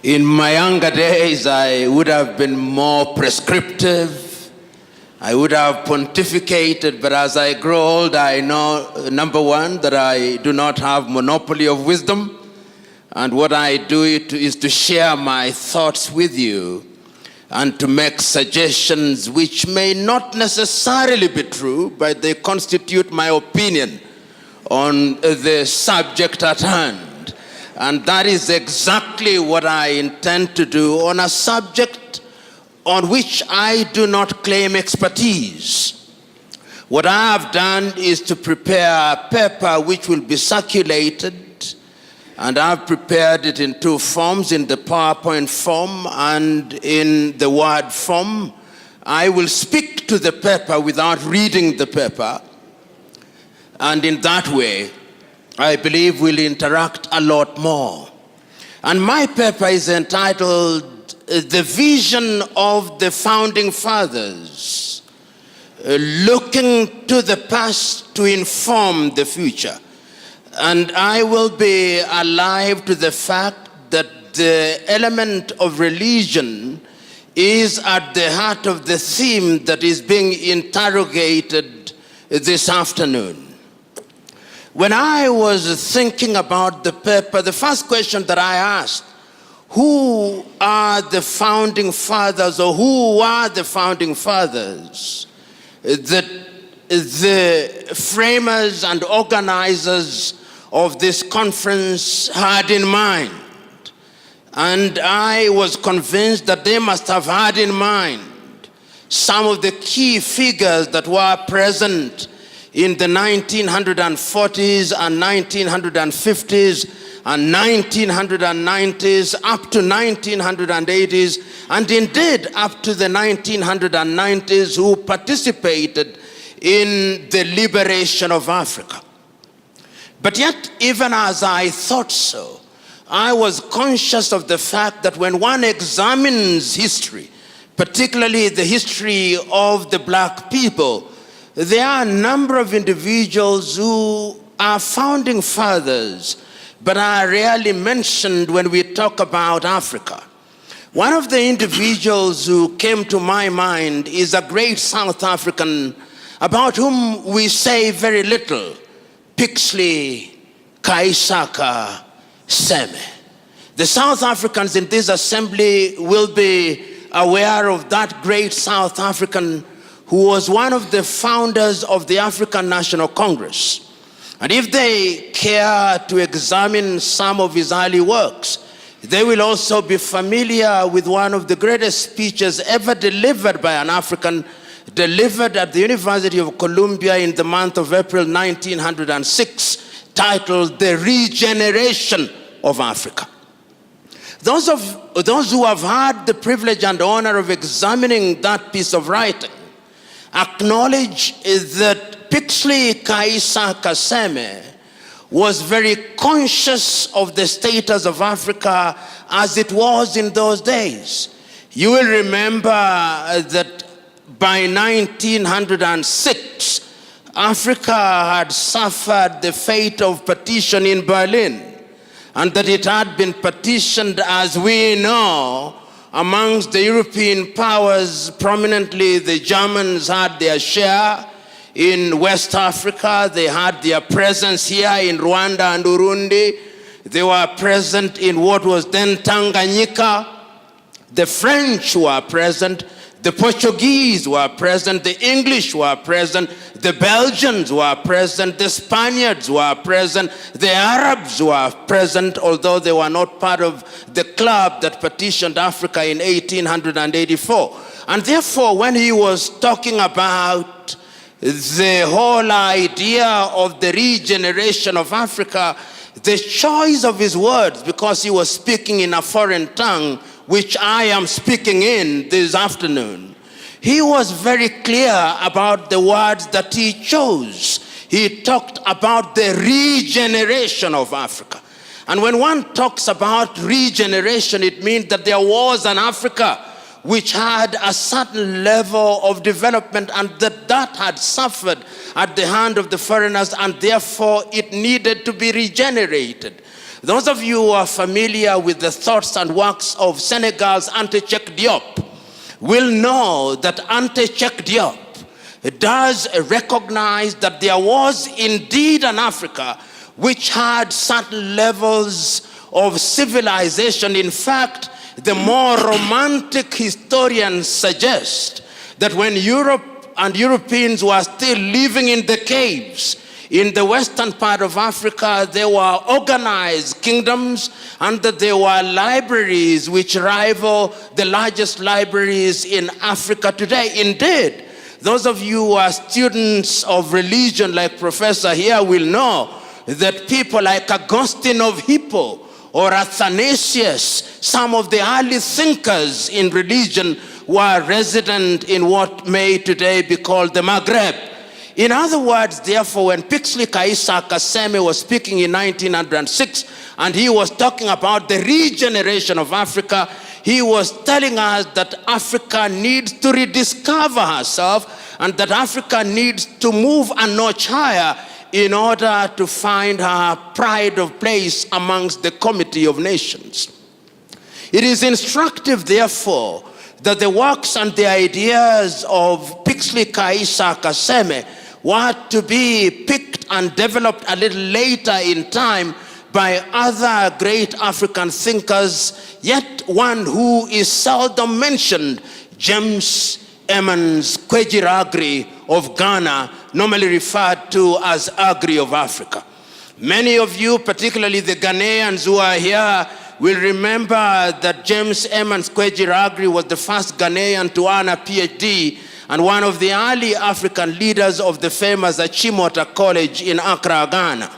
In my younger days, I would have been more prescriptive. I would have pontificated, but as I grow old, I know, number one, that I do not have monopoly of wisdom. And what I do is to share my thoughts with you and to make suggestions which may not necessarily be true, but they constitute my opinion on the subject at hand. And that is exactly what I intend to do on a subject on which I do not claim expertise. What I have done is to prepare a paper which will be circulated, and I've prepared it in two forms, in the PowerPoint form and in the Word form. I will speak to the paper without reading the paper, and in that way, I believe we'll interact a lot more. And my paper is entitled, The Vision of the Founding Fathers, Looking to the Past to Inform the Future. And I will be alive to the fact that the element of religion is at the heart of the theme that is being interrogated this afternoon. When I was thinking about the paper, the first question that I asked, who are the founding fathers, or who are the founding fathers that the framers and organizers of this conference had in mind? And I was convinced that they must have had in mind some of the key figures that were present in the 1940s and 1950s and 1990s up to 1980s, and indeed up to the 1990s, who participated in the liberation of Africa. But yet, even as I thought so, I was conscious of the fact that when one examines history, particularly the history of the black people, there are a number of individuals who are founding fathers, but are rarely mentioned when we talk about Africa. One of the individuals who came to my mind is a great South African about whom we say very little, Pixley Kaisaka Seme. The South Africans in this assembly will be aware of that great South African who was one of the founders of the African National Congress. And if they care to examine some of his early works, they will also be familiar with one of the greatest speeches ever delivered by an African, delivered at the University of Columbia in the month of April 1906, titled The Regeneration of Africa. Those who have had the privilege and honor of examining that piece of writing acknowledge that Pixley Kaisaka Seme was very conscious of the status of Africa as it was in those days. You will remember that by 1906, Africa had suffered the fate of partition in Berlin, and that it had been partitioned, as we know, amongst the European powers. Prominently, the Germans had their share in West Africa. They had their presence here in Rwanda and Burundi. They were present in what was then Tanganyika. The French were present. The Portuguese were present. The English were present. The Belgians were present. The Spaniards were present. The Arabs were present, although they were not part of the club that partitioned Africa in 1884. And therefore, when he was talking about the whole idea of the regeneration of Africa, the choice of his words, because he was speaking in a foreign tongue, which I am speaking in this afternoon, he was very clear about the words that he chose. He talked about the regeneration of Africa. And when one talks about regeneration, it means that there was an Africa which had a certain level of development, and that had suffered at the hand of the foreigners, and therefore it needed to be regenerated. Those of you who are familiar with the thoughts and works of Senegal's Anta Cheikh Diop will know that Anta Cheikh Diop does recognize that there was indeed an Africa which had certain levels of civilization. In fact, the more romantic historians suggest that when Europe and Europeans were still living in the caves in the western part of Africa, there were organized kingdoms and that there were libraries which rival the largest libraries in Africa today. Indeed, those of you who are students of religion like Professor here will know that people like Augustine of Hippo or Athanasius, some of the early thinkers in religion, were resident in what may today be called the Maghreb. In other words, therefore, when Pixley Kaisa Kaseme was speaking in 1906, and he was talking about the regeneration of Africa, he was telling us that Africa needs to rediscover herself and that Africa needs to move a notch higher in order to find her pride of place amongst the community of nations. It is instructive, therefore, that the works and the ideas of Pixley Kaisa Kaseme were to be picked and developed a little later in time by other great African thinkers, yet one who is seldom mentioned, James Emmons Kwegyir of Ghana, normally referred to as Agri of Africa. Many of you, particularly the Ghanaians who are here, will remember that James Emmons Kwegyir was the first Ghanaian to earn a PhD and one of the early African leaders of the famous Achimota College in Accra, Ghana.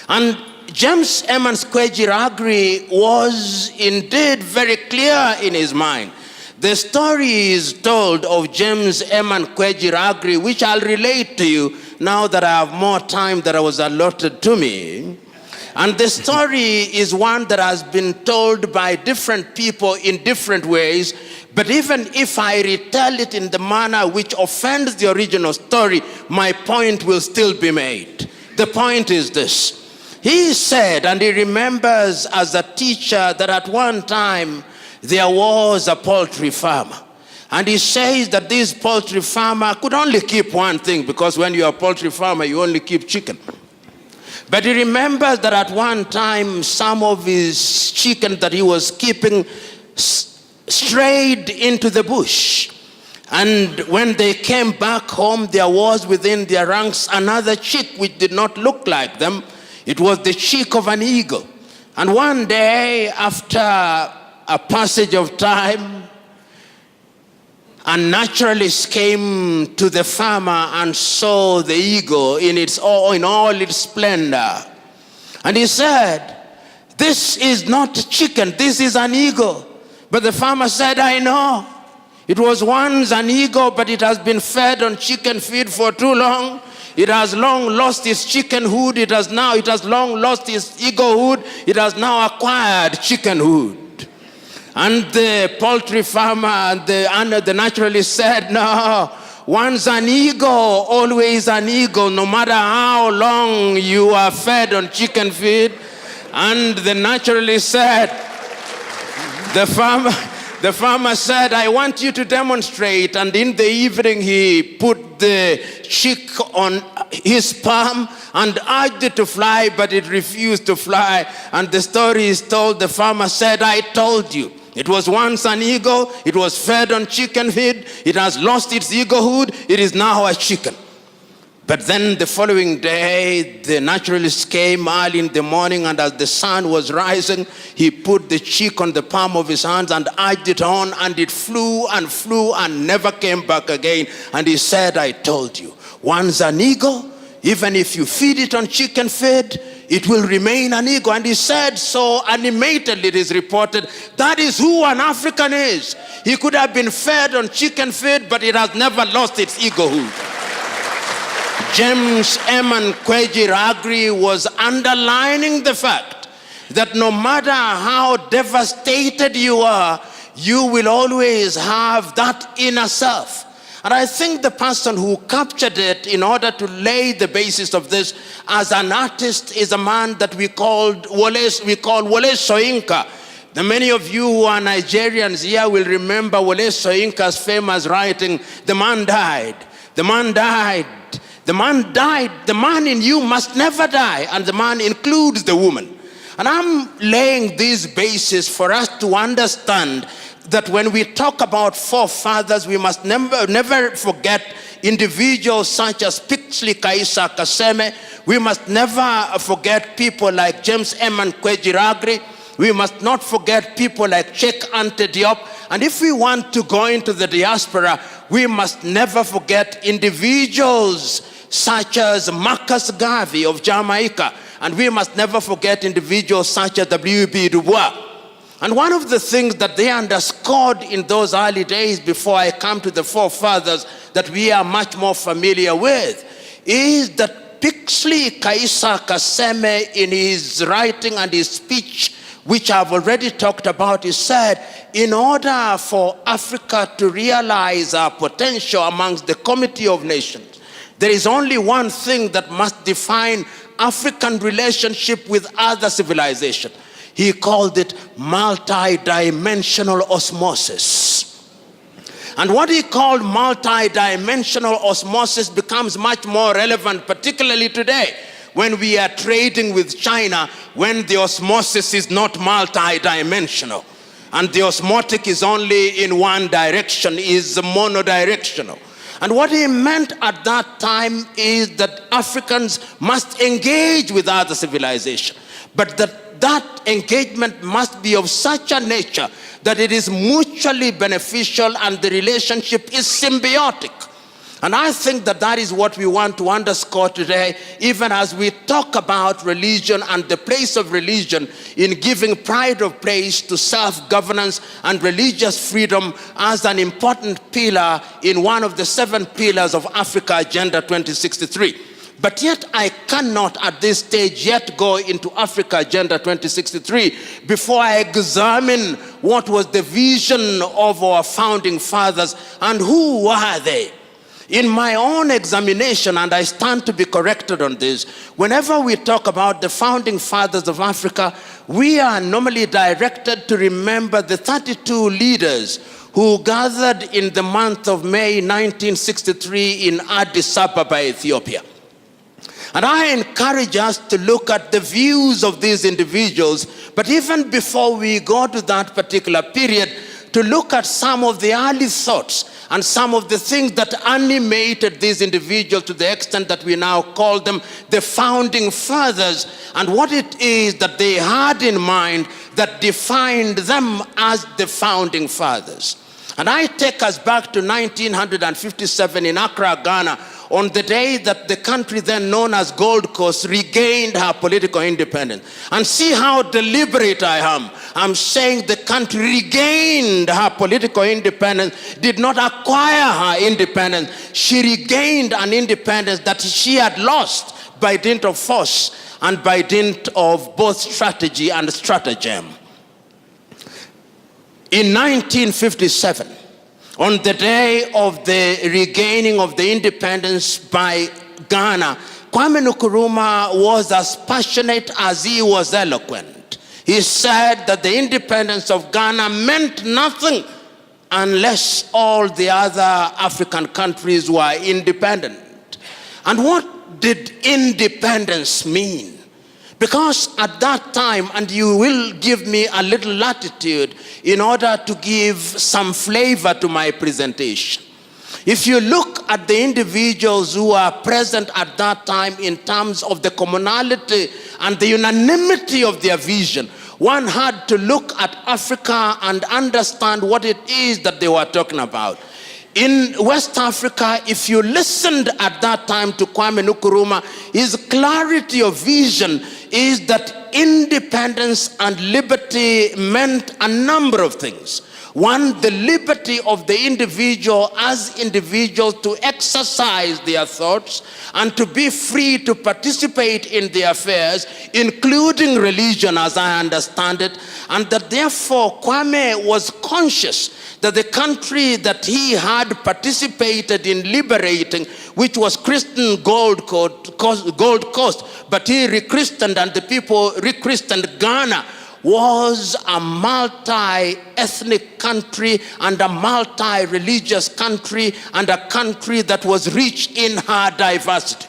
And James Emmons Kwegyir was indeed very clear in his mind. The story is told of James Emmons Kwegyir, which I'll relate to you now that I have more time than was allotted to me. And the story is one that has been told by different people in different ways, but even if I retell it in the manner which offends the original story, my point will still be made. The point is this. He said, and he remembers as a teacher, that at one time there was a poultry farmer. And he says that this poultry farmer could only keep one thing, because when you're a poultry farmer, you only keep chicken. But he remembers that at one time, some of his chicken that he was keeping strayed into the bush. And when they came back home, there was within their ranks another chick which did not look like them. It was the chick of an eagle. And one day, after a passage of time, a naturalist came to the farmer and saw the eagle in all its splendor. And he said, "This is not chicken, this is an eagle." But the farmer said, "I know. It was once an eagle, but it has been fed on chicken feed for too long. It has long lost its chickenhood. It has long lost its eaglehood. It has now acquired chickenhood." And the poultry farmer and the naturalist said, "No, once an eagle, always an eagle, no matter how long you are fed on chicken feed." And the naturalist said, the farmer said, "I want you to demonstrate." And in the evening, he put the chick on his palm and urged it to fly, but it refused to fly. And the story is told, the farmer said, "I told you. It was once an eagle. It was fed on chicken feed. It has lost its eaglehood. It is now a chicken." But then the following day, the naturalist came early in the morning, and as the sun was rising, he put the chick on the palm of his hands and urged it on, and it flew and never came back again. And he said, "I told you, once an eagle, even if you feed it on chicken feed, it will remain an eagle." And he said so animatedly, it is reported, that is who an African is. He could have been fed on chicken feed, but it has never lost its eaglehood. James Emmons Kwegyir was underlining the fact that no matter how devastated you are, you will always have that inner self. And I think the person who captured it in order to lay the basis of this as an artist is a man that we call Wole Soyinka. The many of you who are Nigerians here will remember Wole Soyinka's famous writing, "The man died, the man died, the man died, the man in you must never die," and the man includes the woman. And I'm laying this basis for us to understand that when we talk about forefathers, we must never forget individuals such as Pixley Kaisa Kaseme. We must never forget people like James Eman Kwejiragri. We must not forget people like Cheikh Anta Diop. And if we want to go into the diaspora, we must never forget individuals such as Marcus Garvey of Jamaica. And we must never forget individuals such as W.B. Du Bois. And one of the things that they underscored in those early days, before I come to the forefathers that we are much more familiar with, is that Pixley Kaisa Kaseme, in his writing and his speech, which I've already talked about, he said, in order for Africa to realize our potential amongst the Committee of Nations, there is only one thing that must define African relationship with other civilizations. He called it multi-dimensional osmosis. And what he called multi-dimensional osmosis becomes much more relevant, particularly today, when we are trading with China, when the osmosis is not multi-dimensional. And the osmotic is only in one direction, is monodirectional. And what he meant at that time is that Africans must engage with other civilizations, but that engagement must be of such a nature that it is mutually beneficial and the relationship is symbiotic. And I think that that is what we want to underscore today, even as we talk about religion and the place of religion in giving pride of place to self-governance and religious freedom as an important pillar in one of the 7 pillars of Africa Agenda 2063. But yet I cannot at this stage yet go into Africa Agenda 2063 before I examine what was the vision of our founding fathers and who were they. In my own examination, and I stand to be corrected on this, whenever we talk about the founding fathers of Africa, we are normally directed to remember the 32 leaders who gathered in the month of May 1963 in Addis Ababa, Ethiopia. And I encourage us to look at the views of these individuals, but even before we go to that particular period, to look at some of the early thoughts and some of the things that animated these individuals to the extent that we now call them the founding fathers, and what it is that they had in mind that defined them as the founding fathers. And I take us back to 1957 in Accra, Ghana, on the day that the country then known as Gold Coast regained her political independence. And see how deliberate I am. I'm saying the country regained her political independence, did not acquire her independence. She regained an independence that she had lost by dint of force and by dint of both strategy and stratagem. In 1957, on the day of the regaining of the independence by Ghana, Kwame Nkrumah was as passionate as he was eloquent. He said that the independence of Ghana meant nothing unless all the other African countries were independent. And what did independence mean? Because at that time, and you will give me a little latitude in order to give some flavor to my presentation. If you look at the individuals who are present at that time in terms of the commonality and the unanimity of their vision, one had to look at Africa and understand what it is that they were talking about. In West Africa, if you listened at that time to Kwame Nkrumah, his clarity of vision is that independence and liberty meant a number of things. One, the liberty of the individual as individuals to exercise their thoughts and to be free to participate in their affairs, including religion as I understand it, and that therefore Kwame was conscious that the country that he had participated in liberating, which was Christian Gold Coast, but he rechristened and the people rechristened Ghana, was a multi-ethnic country and a multi-religious country and a country that was rich in her diversity.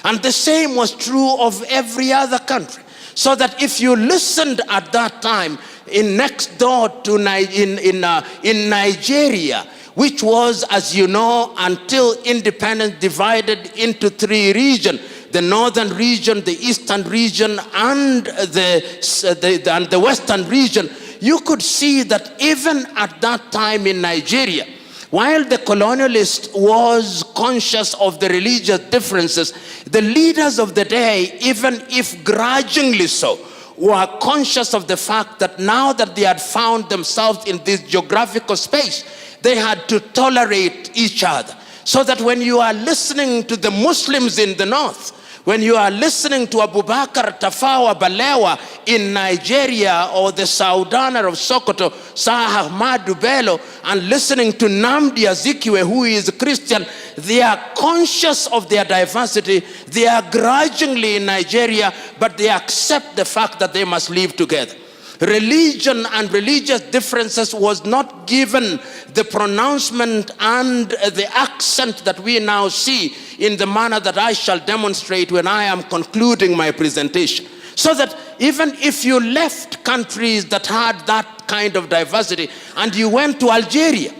And the same was true of every other country. So that if you listened at that time in next door to in Nigeria, which was, as you know, until independence divided into 3 regions, the northern region, the eastern region, and the western region, you could see that even at that time in Nigeria, while the colonialist was conscious of the religious differences, the leaders of the day, even if grudgingly so, were conscious of the fact that now that they had found themselves in this geographical space, they had to tolerate each other. So that when you are listening to the Muslims in the north, when you are listening to Abubakar Tafawa Balewa in Nigeria, or the Saudaner of Sokoto, Sah Ahmadu Bello, and listening to Namdi Azikiwe, who is a Christian, they are conscious of their diversity. They are grudgingly in Nigeria, but they accept the fact that they must live together. Religion and religious differences was not given the pronouncement and the accent that we now see in the manner that I shall demonstrate when I am concluding my presentation. So that even if you left countries that had that kind of diversity and you went to Algeria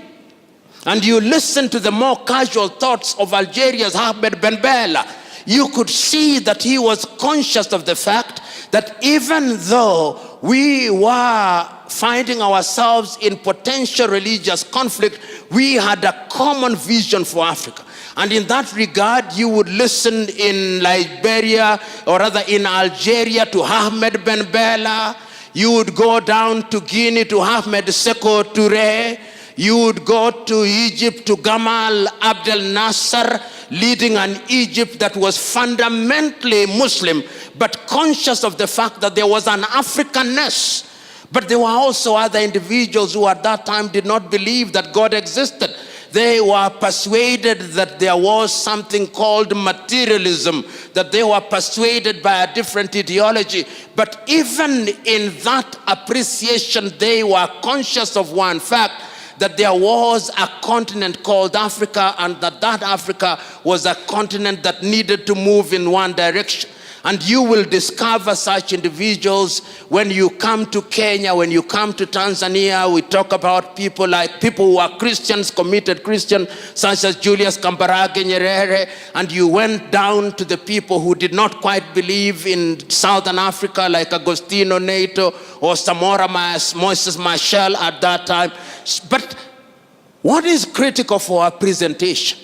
and you listened to the more casual thoughts of Algeria's Ahmed Ben Bella, you could see that he was conscious of the fact that even though we were finding ourselves in potential religious conflict, we had a common vision for Africa. And in that regard, you would listen in Liberia, or rather in Algeria, to Ahmed Ben Bella. You would go down to Guinea to Ahmed Seko Touré. You would go to Egypt to Gamal Abdel Nasser, leading an Egypt that was fundamentally Muslim, but conscious of the fact that there was an Africanness. But there were also other individuals who at that time did not believe that God existed. They were persuaded that there was something called materialism, that they were persuaded by a different ideology. But even in that appreciation, they were conscious of one fact, that there was a continent called Africa, and that Africa was a continent that needed to move in one direction. And you will discover such individuals when you come to Kenya, when you come to Tanzania. We talk about people who are Christians, committed Christians, such as Julius Kambarage Nyerere. And you went down to the people who did not quite believe in Southern Africa, like Agostino Neto or Samora Moses Machel at that time. But what is critical for our presentation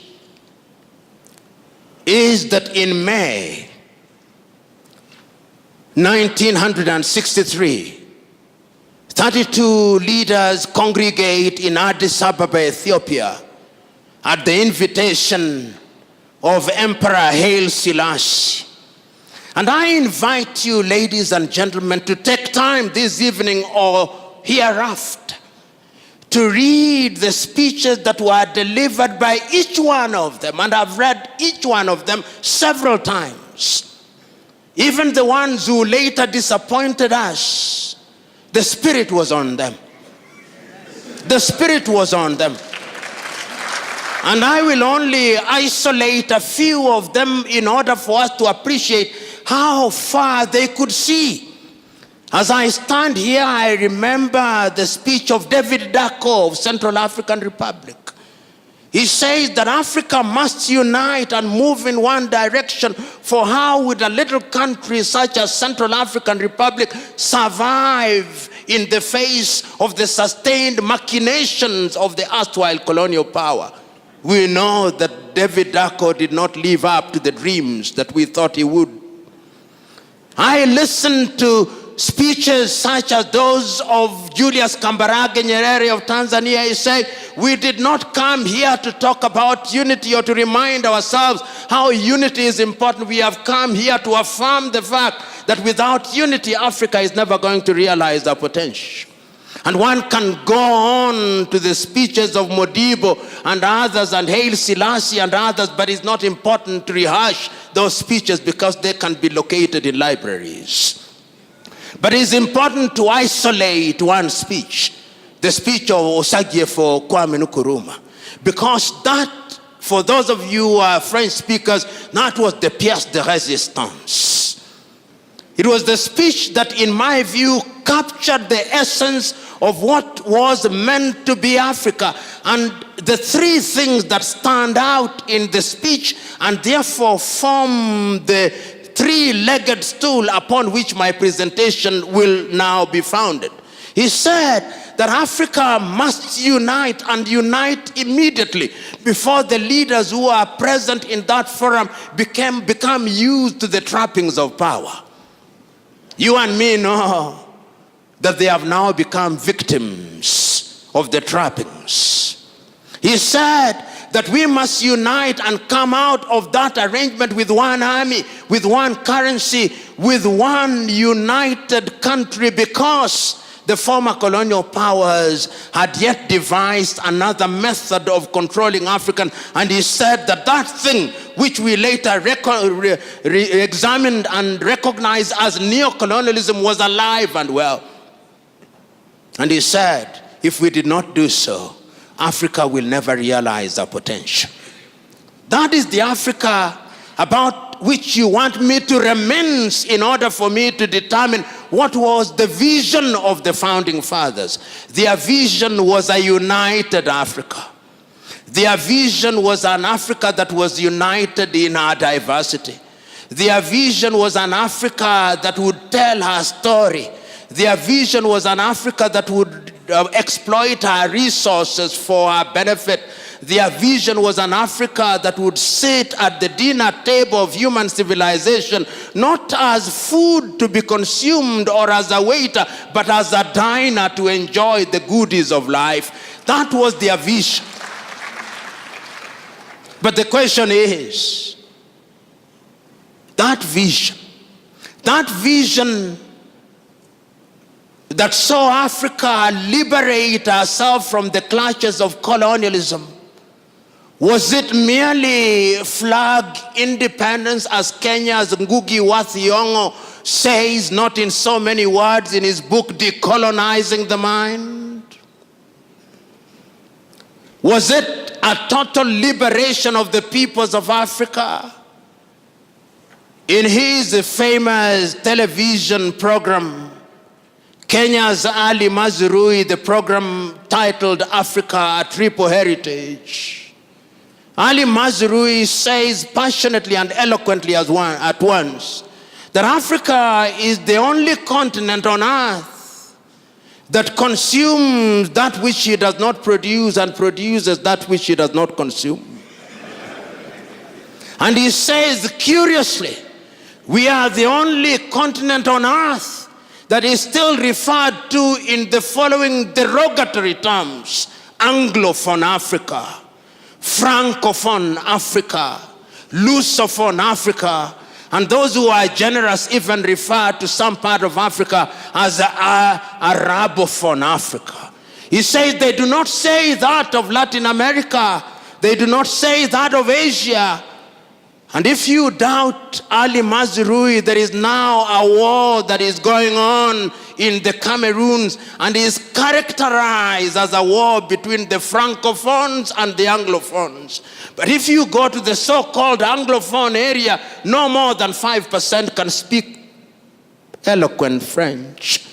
is that in May 1963, 32 leaders congregate in Addis Ababa, Ethiopia, at the invitation of Emperor Haile Selassie. And I invite you, ladies and gentlemen, to take time this evening or hereafter to read the speeches that were delivered by each one of them. And I've read each one of them several times. Even the ones who later disappointed us, the Spirit was on them. The Spirit was on them. And I will only isolate a few of them in order for us to appreciate how far they could see. As I stand here, I remember the speech of David Dacko of Central African Republic. He says that Africa must unite and move in one direction, for how would a little country such as Central African Republic survive in the face of the sustained machinations of the erstwhile colonial power? We know that David Dacko did not live up to the dreams that we thought he would. I listened to speeches such as those of Julius Kambarage Nyerere of Tanzania, he said, we did not come here to talk about unity or to remind ourselves how unity is important. We have come here to affirm the fact that without unity, Africa is never going to realize their potential. And one can go on to the speeches of Modibo and others and Haile Selassie and others, but it's not important to rehash those speeches because they can be located in libraries. But it's important to isolate one speech, the speech of Osagyefo Kwame Nkrumah, because that, for those of you who are French speakers, that was the pièce de résistance. It was the speech that, in my view, captured the essence of what was meant to be Africa. And the three things that stand out in the speech and therefore form the three-legged stool upon which my presentation will now be founded. He said that Africa must unite, and unite immediately, before the leaders who are present in that forum become used to the trappings of power. You and me know that they have now become victims of the trappings. He said that we must unite and come out of that arrangement with one army, with one currency, with one united country, because the former colonial powers had yet devised another method of controlling Africans. And he said that that thing which we later examined and recognized as neocolonialism was alive and well. And he said, if we did not do so, Africa will never realize our potential. That is the Africa about which you want me to reminisce in order for me to determine what was the vision of the founding fathers. Their vision was a united Africa. Their vision was an Africa that was united in our diversity. Their vision was an Africa that would tell her story. Their vision was an Africa that would exploit our resources for our benefit. Their vision was an Africa that would sit at the dinner table of human civilization, not as food to be consumed or as a waiter, but as a diner to enjoy the goodies of life. That was their vision. But the question is, that vision that saw Africa liberate herself from the clutches of colonialism, was it merely flag independence, as Kenya's Ngugi wa Thiong'o says, not in so many words, in his book Decolonizing the Mind? Was it a total liberation of the peoples of Africa? In his famous television program, Kenya's Ali Mazrui, the program titled Africa, A Triple Heritage, Ali Mazrui says passionately and eloquently at once that Africa is the only continent on earth that consumes that which it does not produce and produces that which it does not consume. And he says, curiously, we are the only continent on earth that is still referred to in the following derogatory terms: Anglophone Africa, Francophone Africa, Lusophone Africa, and those who are generous even refer to some part of Africa as Arabophone Africa. He says they do not say that of Latin America, they do not say that of Asia. And if you doubt Ali Mazrui, there is now a war that is going on in the Cameroons and is characterized as a war between the Francophones and the Anglophones. But if you go to the so-called Anglophone area, no more than 5% can speak eloquent French.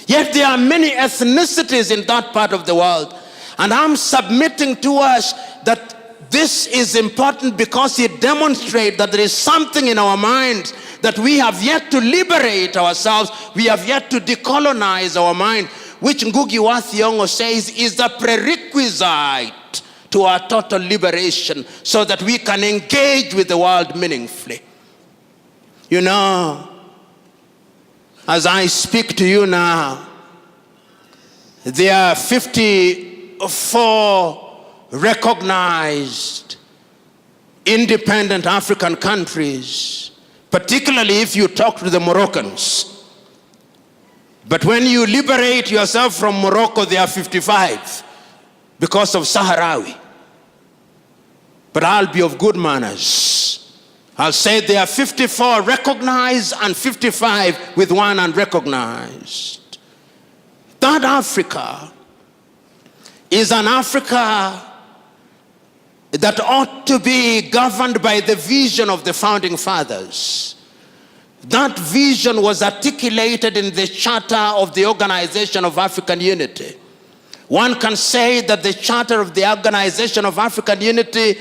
Yet there are many ethnicities in that part of the world. And I'm submitting to us that this is important because it demonstrates that there is something in our minds that we have yet to liberate ourselves. We have yet to decolonize our mind, which Ngugi wa Thiong'o says is the prerequisite to our total liberation so that we can engage with the world meaningfully. You know, As I speak to you now, there are 54 recognized independent African countries, particularly if you talk to the Moroccans. But when you liberate yourself from Morocco, there are 55 because of Sahrawi. But I'll be of good manners. I'll say there are 54 recognized and 55 with one unrecognized. That Africa is an Africa that ought to be governed by the vision of the founding fathers. That vision was articulated in the Charter of the Organization of African Unity. One can say that the Charter of the Organization of African Unity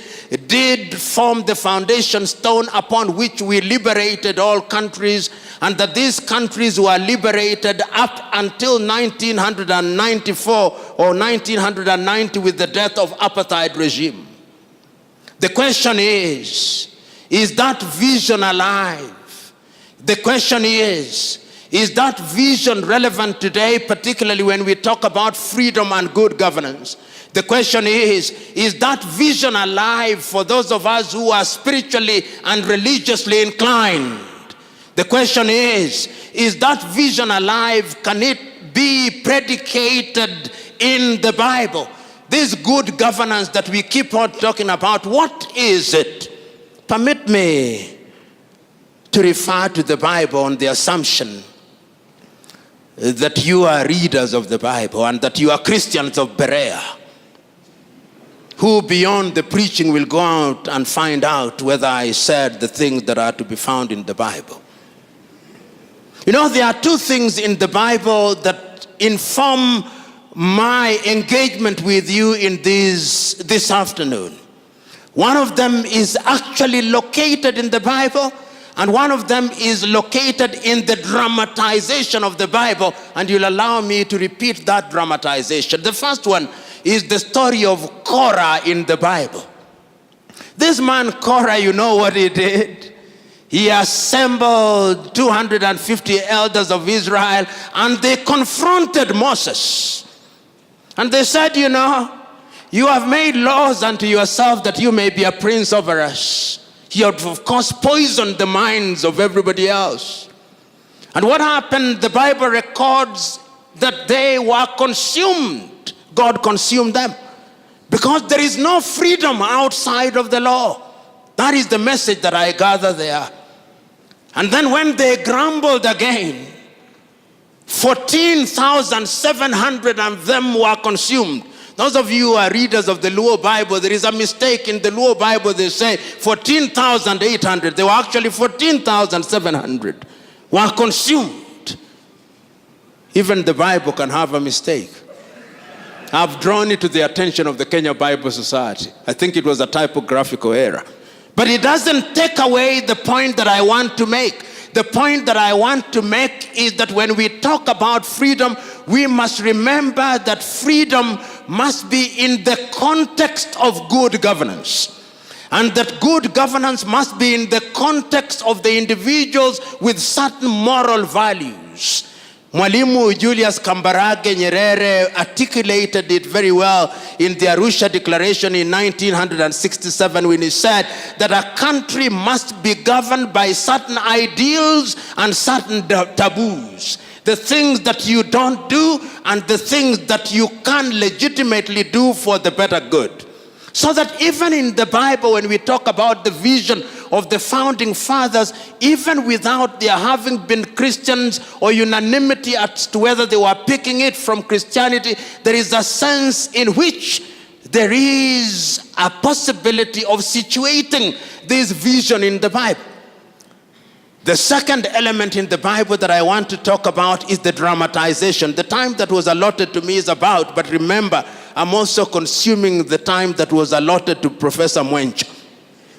did form the foundation stone upon which we liberated all countries, and that these countries were liberated up until 1994 or 1990 with the death of apartheid regime. The question is that vision alive? The question is that vision relevant today, particularly when we talk about freedom and good governance? The question is that vision alive for those of us who are spiritually and religiously inclined? The question is that vision alive? Can it be predicated in the Bible? This good governance that we keep on talking about, what is it? Permit me to refer to the Bible on the assumption that you are readers of the Bible and that you are Christians of Berea, who beyond the preaching will go out and find out whether I said the things that are to be found in the Bible. You know, there are two things in the Bible that inform my engagement with you in this afternoon. One of them is actually located in the Bible, and one of them is located in the dramatization of the Bible, and you'll allow me to repeat that dramatization. The first one is the story of Korah in the Bible. This man Korah, you know what he did? He assembled 250 elders of Israel, and they confronted Moses. And they said, you know, you have made laws unto yourself that you may be a prince over us. You have, of course, poisoned the minds of everybody else. And what happened? The Bible records that they were consumed. God consumed them. Because there is no freedom outside of the law. That is the message that I gather there. And then when they grumbled again, 14,700 of them were consumed. Those of you who are readers of the Luo Bible, there is a mistake in the Luo Bible. They say 14,800. They were actually 14,700 were consumed. Even the Bible can have a mistake. I've drawn it to the attention of the Kenya Bible Society. I think it was a typographical error. But it doesn't take away the point that I want to make. The point that I want to make is that when we talk about freedom, we must remember that freedom must be in the context of good governance. And that good governance must be in the context of the individuals with certain moral values. Mwalimu Julius Kambarage Nyerere articulated it very well in the Arusha Declaration in 1967 when he said that a country must be governed by certain ideals and certain taboos. The things that you don't do and the things that you can legitimately do for the better good. So that even in the Bible, when we talk about the vision of the founding fathers, even without their having been Christians or unanimity as to whether they were picking it from Christianity, there is a sense in which there is a possibility of situating this vision in the Bible. The second element in the Bible that I want to talk about is the dramatization. The time that was allotted to me is about, but remember, I'm also consuming the time that was allotted to Professor Mwencha.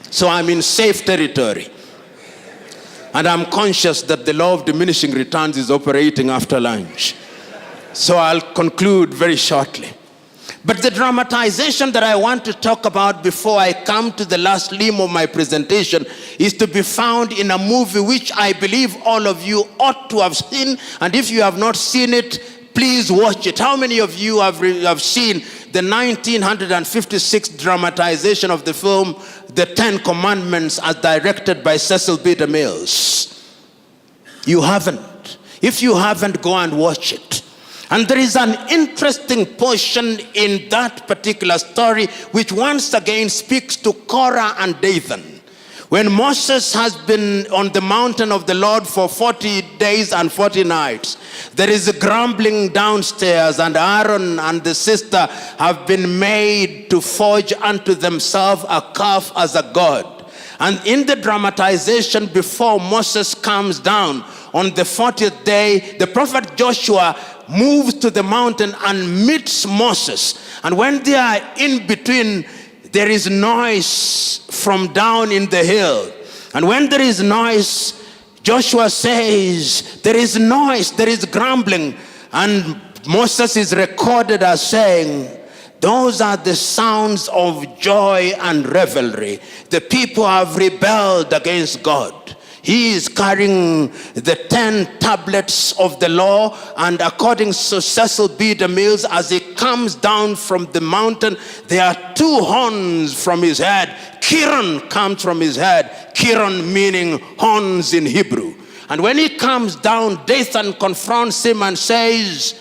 So I'm in safe territory. And I'm conscious that the law of diminishing returns is operating after lunch. So I'll conclude very shortly. But the dramatization that I want to talk about before I come to the last limb of my presentation is to be found in a movie which I believe all of you ought to have seen. And if you have not seen it, please watch it. How many of you have seen the 1956 dramatization of the film The Ten Commandments as directed by Cecil B. DeMille? You haven't. If you haven't, go and watch it. And there is an interesting portion in that particular story which once again speaks to Korah and Dathan. When Moses has been on the mountain of the Lord for 40 days and 40 nights, there is a grumbling downstairs, and Aaron and the sister have been made to forge unto themselves a calf as a god. And in the dramatization, before Moses comes down on the 40th day, the prophet Joshua moves to the mountain and meets Moses. And when they are in between, there is noise from down in the hill. And when there is noise, Joshua says, there is noise, there is grumbling. And Moses is recorded as saying, those are the sounds of joy and revelry. The people have rebelled against God. He is carrying the 10 tablets of the law, and according to Cecil B. DeMille, as he comes down from the mountain, there are 2 horns from his head. Kiran comes from his head. Kiran meaning horns in Hebrew. And when he comes down, Dathan confronts him and says,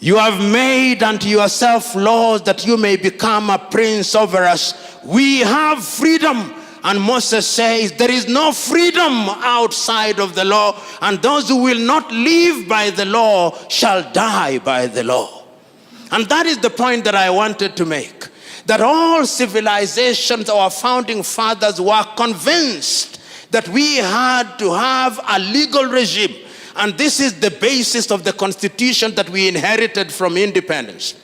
you have made unto yourself laws that you may become a prince over us. We have freedom. And Moses says, there is no freedom outside of the law, and those who will not live by the law shall die by the law. And that is the point that I wanted to make. That all civilizations, our founding fathers were convinced that we had to have a legal regime. And this is the basis of the constitution that we inherited from independence.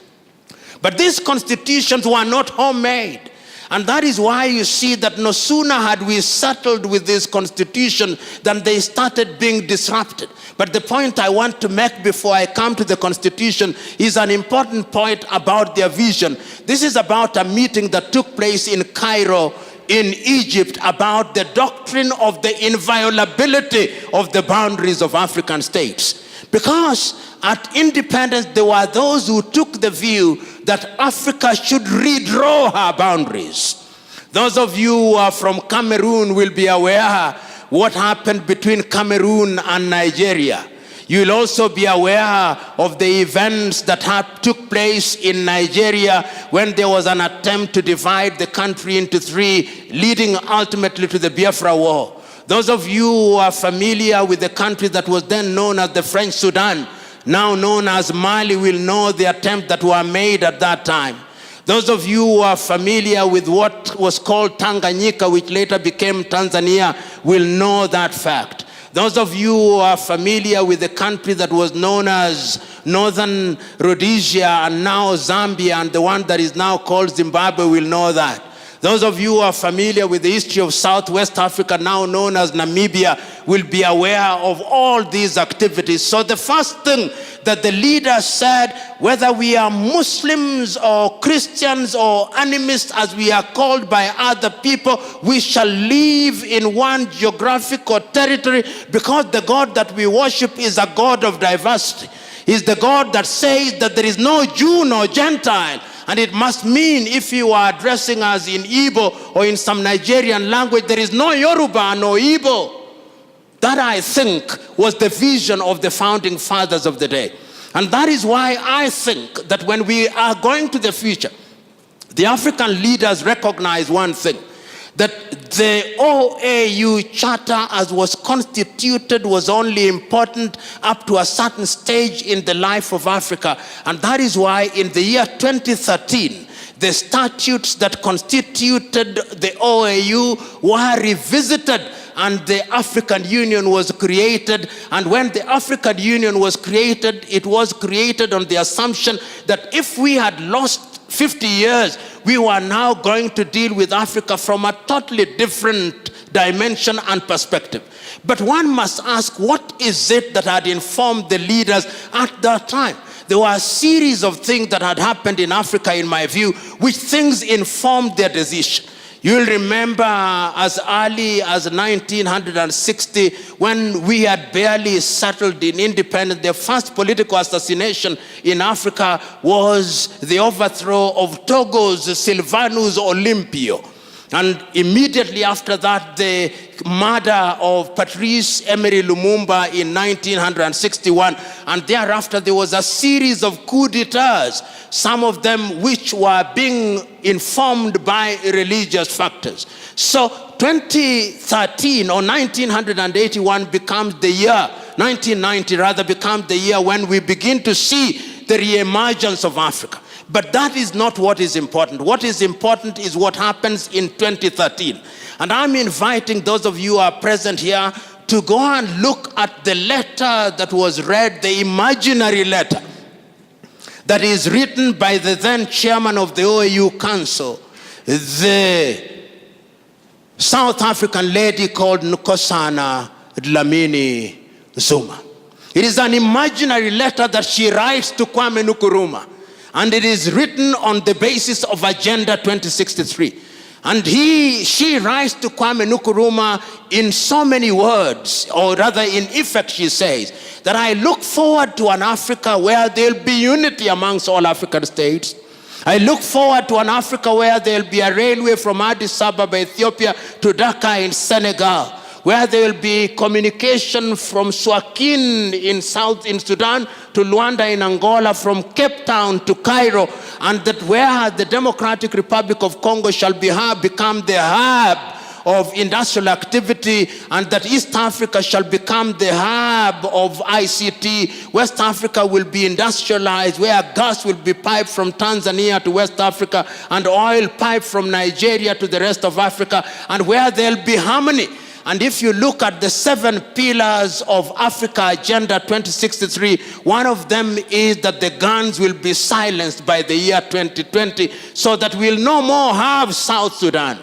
But these constitutions were not homemade. And that is why you see that no sooner had we settled with this constitution than they started being disrupted. But the point I want to make before I come to the constitution is an important point about their vision. This is about a meeting that took place in Cairo, in Egypt, about the doctrine of the inviolability of the boundaries of African states. Because at independence, there were those who took the view that Africa should redraw her boundaries. Those of you who are from Cameroon will be aware what happened between Cameroon and Nigeria. You will also be aware of the events that took place in Nigeria when there was an attempt to divide the country into 3, leading ultimately to the Biafra War. Those of you who are familiar with the country that was then known as the French Sudan, now known as Mali, will know the attempt that were made at that time. Those of you who are familiar with what was called Tanganyika, which later became Tanzania, will know that fact. Those of you who are familiar with the country that was known as Northern Rhodesia and now Zambia, and the one that is now called Zimbabwe, will know that. Those of you who are familiar with the history of Southwest Africa, now known as Namibia, will be aware of all these activities. So the first thing that the leader said, whether we are Muslims or Christians or animists, as we are called by other people, we shall live in one geographical territory, because the God that we worship is a God of diversity. He's the God that says that there is no Jew nor Gentile. And it must mean, if you are addressing us in Igbo or in some Nigerian language, there is no Yoruba, no Igbo. That, I think, was the vision of the founding fathers of the day. And that is why I think that when we are going to the future, the African leaders recognize one thing, that the OAU Charter, as was constituted, was only important up to a certain stage in the life of Africa. And that is why in the year 2013, the statutes that constituted the OAU were revisited, and the African Union was created. And when the African Union was created, it was created on the assumption that if we had lost 50 years, we were now going to deal with Africa from a totally different dimension and perspective. But one must ask, what is it that had informed the leaders at that time? there were a series of things that had happened in Africa, in my view, which things informed their decision. You'll remember as early as 1960, when we had barely settled in independence, the first political assassination in Africa was the overthrow of Togo's Sylvanus Olympio. And immediately after that, the murder of Patrice Emery Lumumba in 1961. And thereafter, there was a series of coups d'etats, some of them which were being informed by religious factors. So 2013 or 1981 becomes the year, 1990 rather, becomes the year when we begin to see the re-emergence of Africa. But that is not what is important. What is important is what happens in 2013. And I'm inviting those of you who are present here to go and look at the letter that was read, the imaginary letter that is written by the then chairman of the OAU Council, the South African lady called Nkosana Dlamini Zuma. It is an imaginary letter that she writes to Kwame Nkrumah. And it is written on the basis of Agenda 2063. And she writes to Kwame Nkrumah in so many words, or rather in effect she says, that I look forward to an Africa where there will be unity amongst all African states. I look forward to an Africa where there will be a railway from Addis Ababa, Ethiopia, to Dhaka in Senegal, where there will be communication from Suakin in Sudan to Rwanda in Angola, from Cape Town to Cairo, and that where the Democratic Republic of Congo shall become the hub of industrial activity, and that East Africa shall become the hub of ICT. West Africa will be industrialized, where gas will be piped from Tanzania to West Africa, and oil piped from Nigeria to the rest of Africa, and where there will be harmony. And if you look at the 7 pillars of Africa Agenda 2063, one of them is that the guns will be silenced by the year 2020, so that we'll no more have South Sudan.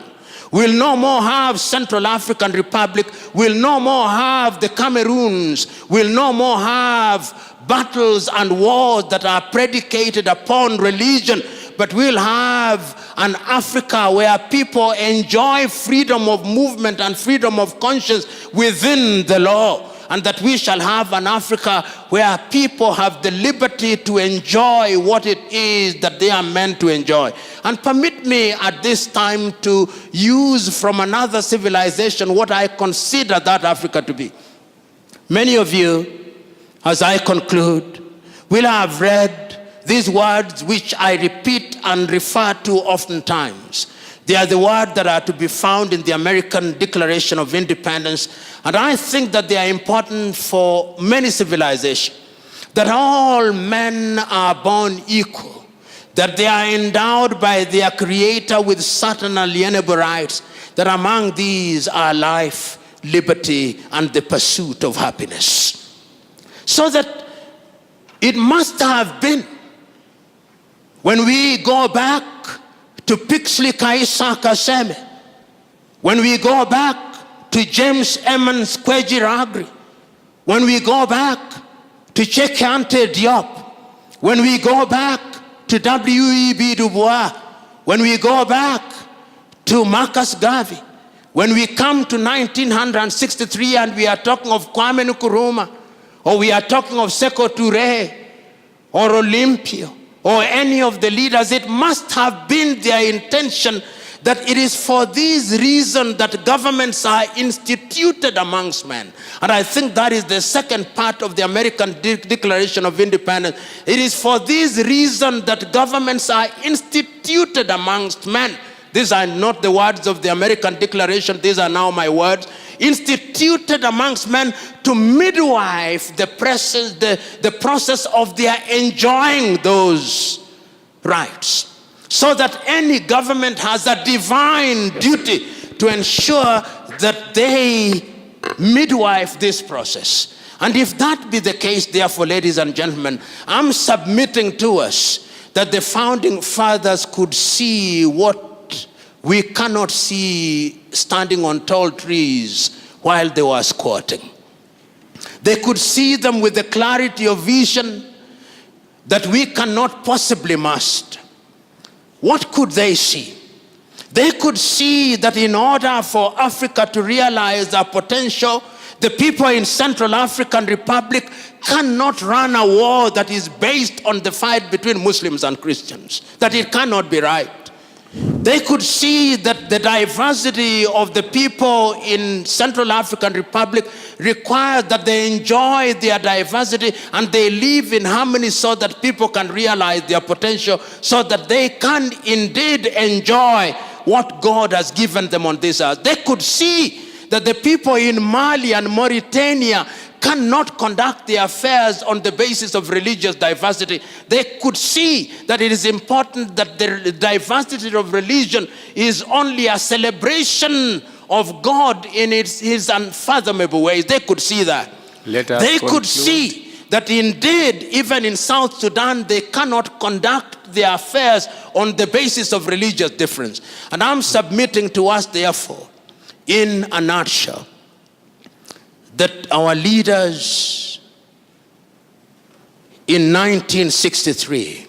We'll no more have Central African Republic. We'll no more have the Cameroons. We'll no more have battles and wars that are predicated upon religion. But we'll have an Africa where people enjoy freedom of movement and freedom of conscience within the law. And that we shall have an Africa where people have the liberty to enjoy what it is that they are meant to enjoy. And permit me at this time to use from another civilization what I consider that Africa to be. Many of you, as I conclude, will have read these words which I repeat and refer to oftentimes. They are the words that are to be found in the American Declaration of Independence. And I think that they are important for many civilizations. That all men are born equal. That they are endowed by their Creator with certain alienable rights. That among these are life, liberty, and the pursuit of happiness. So that it must have been, when we go back to Pixley Kaisa Kaseme, when we go back to James Emmons Kwejiragri, when we go back to Cheikh Diop, when we go back to W.E.B. Du Bois, when we go back to Marcus Garvey, when we come to 1963 and we are talking of Kwame Nkrumah, or we are talking of Sekou Touré, or Olympio, or any of the leaders, it must have been their intention that it is for these reasons that governments are instituted amongst men. And I think that is the second part of the American Declaration of Independence. It is for these reasons that governments are instituted amongst men. These are not the words of the American Declaration, these are now my words. Instituted amongst men to midwife the process of their enjoying those rights. So that any government has a divine duty to ensure that they midwife this process. And if that be the case, therefore, ladies and gentlemen, I'm submitting to us that the founding fathers could see what we cannot see standing on tall trees while they were squatting. They could see them with the clarity of vision that we cannot possibly master. What could they see? They could see that in order for Africa to realize their potential, the people in Central African Republic cannot run a war that is based on the fight between Muslims and Christians, that it cannot be right. They could see that the diversity of the people in Central African Republic requires that they enjoy their diversity and they live in harmony so that people can realize their potential, so that they can indeed enjoy what God has given them on this earth. They could see that the people in Mali and Mauritania cannot conduct their affairs on the basis of religious diversity. They could see that it is important that the diversity of religion is only a celebration of God in his unfathomable ways. They could see that. They could see that indeed, even in South Sudan, they cannot conduct their affairs on the basis of religious difference. And I'm submitting to us, therefore, in a nutshell, that our leaders in 1963,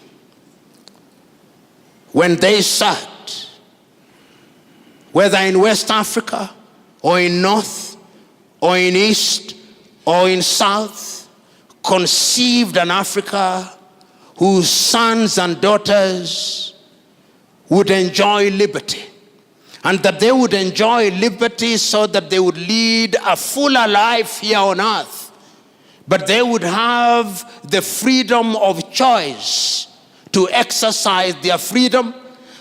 when they sat, whether in West Africa or in North or in East or in South, conceived an Africa whose sons and daughters would enjoy liberty, and that they would enjoy liberty so that they would lead a fuller life here on earth, but they would have the freedom of choice to exercise their freedom,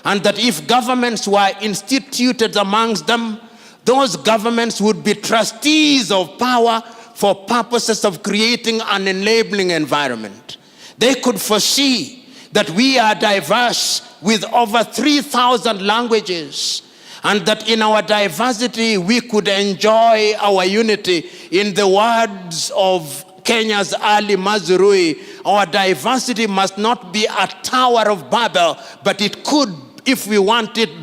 and that if governments were instituted amongst them, those governments would be trustees of power for purposes of creating an enabling environment. They could foresee that we are diverse with over 3,000 languages, and that in our diversity we could enjoy our unity. In the words of Kenya's Ali Mazrui, our diversity must not be a Tower of Babel, but it could, if we want it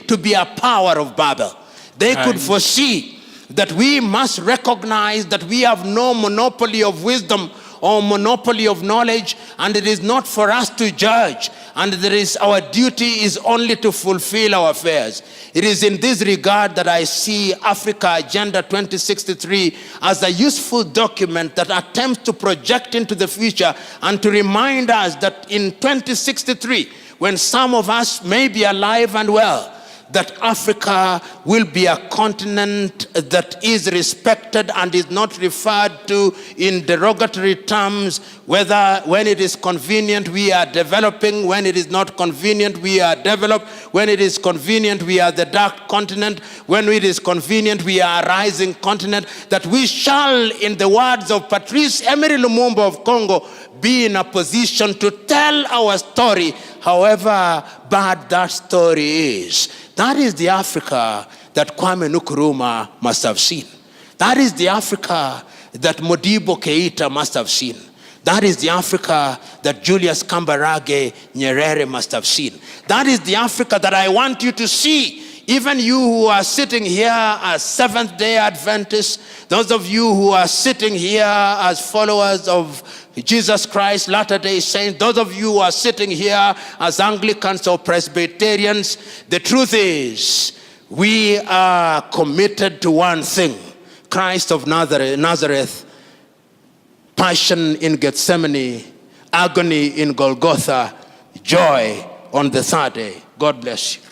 to be a power of Babel. They could foresee that we must recognize that we have no monopoly of wisdom or monopoly of knowledge, and it is not for us to judge, and our duty is only to fulfill our affairs. It is in this regard that I see Africa Agenda 2063 as a useful document that attempts to project into the future and to remind us that in 2063, when some of us may be alive and well, that Africa will be a continent that is respected and is not referred to in derogatory terms, whether when it is convenient we are developing, when it is not convenient we are developed, when it is convenient we are the dark continent, when it is convenient we are a rising continent, that we shall, in the words of Patrice Emery Lumumba of Congo, be in a position to tell our story, however bad that story is. That is the Africa that Kwame Nkrumah must have seen. That is the Africa that Modibo Keita must have seen. That is the Africa that Julius Kambarage Nyerere must have seen. That is the Africa that I want you to see. Even you who are sitting here as Seventh-day Adventists, those of you who are sitting here as followers of Jesus Christ, Latter-day Saints, those of you who are sitting here as Anglicans or Presbyterians, the truth is, we are committed to one thing: Christ of Nazareth, passion in Gethsemane, agony in Golgotha, joy on the third day. God bless you.